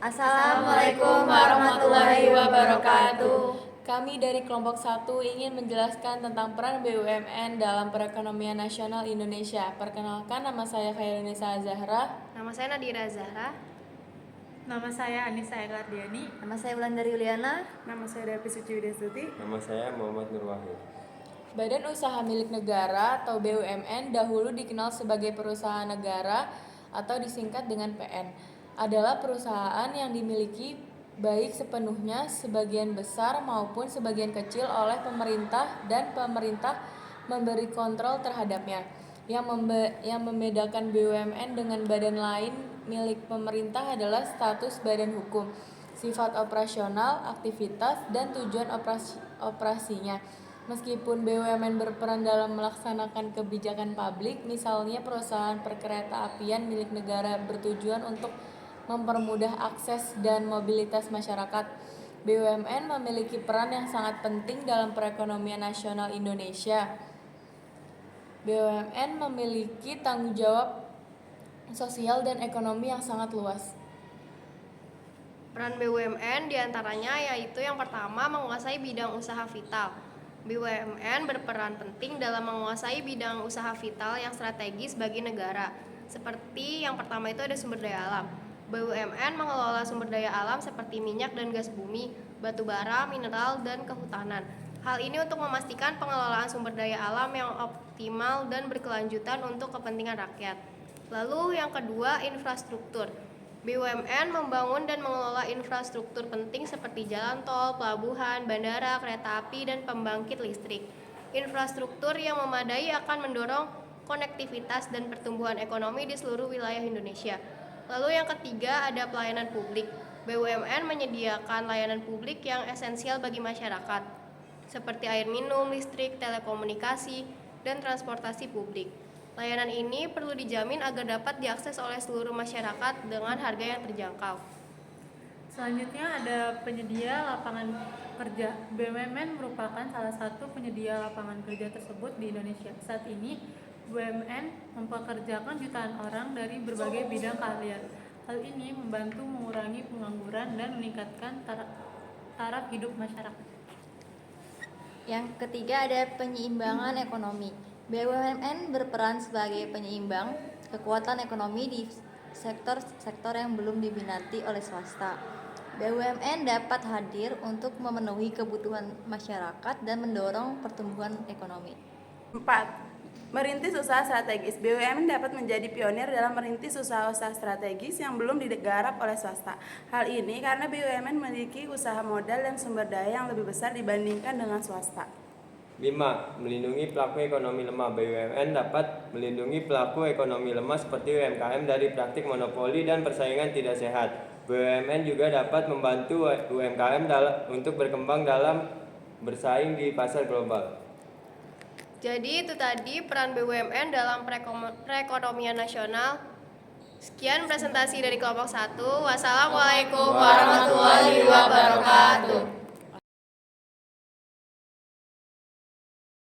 Assalamualaikum warahmatullahi wabarakatuh. Kami dari kelompok 1 ingin menjelaskan tentang peran BUMN dalam perekonomian nasional Indonesia. Perkenalkan, nama saya Khairunisa Zahra. Nama saya Nadira Zahra. Nama saya Anissa Ekardiani. Nama saya Wulandari Yuliana. Nama saya Devi Suci Widestuti. Nama saya Muhammad Nur Wahid. Badan Usaha Milik Negara atau BUMN dahulu dikenal sebagai perusahaan negara atau disingkat dengan PN. Adalah perusahaan yang dimiliki baik sepenuhnya, sebagian besar maupun sebagian kecil oleh pemerintah dan pemerintah memberi kontrol terhadapnya. Yang membedakan BUMN dengan badan lain milik pemerintah adalah status badan hukum, sifat operasional, aktivitas, dan tujuan operasinya. Meskipun BUMN berperan dalam melaksanakan kebijakan publik, misalnya perusahaan perkereta-apian milik negara bertujuan untuk mempermudah akses dan mobilitas masyarakat, BUMN memiliki peran yang sangat penting dalam perekonomian nasional Indonesia. BUMN memiliki tanggung jawab sosial dan ekonomi yang sangat luas. Peran BUMN diantaranya yaitu yang pertama, menguasai bidang usaha vital. BUMN berperan penting dalam menguasai bidang usaha vital yang strategis bagi negara. Seperti yang pertama itu ada sumber daya alam. BUMN mengelola sumber daya alam seperti minyak dan gas bumi, batu bara, mineral, dan kehutanan. Hal ini untuk memastikan pengelolaan sumber daya alam yang optimal dan berkelanjutan untuk kepentingan rakyat. Lalu yang kedua, infrastruktur. BUMN membangun dan mengelola infrastruktur penting seperti jalan tol, pelabuhan, bandara, kereta api, dan pembangkit listrik. Infrastruktur yang memadai akan mendorong konektivitas dan pertumbuhan ekonomi di seluruh wilayah Indonesia. Lalu yang ketiga ada pelayanan publik. BUMN menyediakan layanan publik yang esensial bagi masyarakat, seperti air minum, listrik, telekomunikasi, dan transportasi publik. Layanan ini perlu dijamin agar dapat diakses oleh seluruh masyarakat dengan harga yang terjangkau. Selanjutnya ada penyedia lapangan kerja. BUMN merupakan salah satu penyedia lapangan kerja tersebut di Indonesia. Saat ini, BUMN mempekerjakan jutaan orang dari berbagai bidang keahlian. Hal ini membantu mengurangi pengangguran dan meningkatkan taraf hidup masyarakat. Yang ketiga ada penyeimbangan ekonomi. BUMN berperan sebagai penyeimbang kekuatan ekonomi di sektor-sektor yang belum diminati oleh swasta. BUMN dapat hadir untuk memenuhi kebutuhan masyarakat dan mendorong pertumbuhan ekonomi. 4. Merintis usaha strategis. BUMN dapat menjadi pionir dalam merintis usaha-usaha strategis yang belum digarap oleh swasta. Hal ini karena BUMN memiliki usaha modal dan sumber daya yang lebih besar dibandingkan dengan swasta. 5. Melindungi pelaku ekonomi lemah. BUMN dapat melindungi pelaku ekonomi lemah seperti UMKM dari praktik monopoli dan persaingan tidak sehat. BUMN juga dapat membantu UMKM untuk berkembang dalam bersaing di pasar global. Jadi itu tadi peran BUMN dalam perekonomian nasional. Sekian presentasi dari kelompok 1. Wassalamualaikum warahmatullahi wabarakatuh.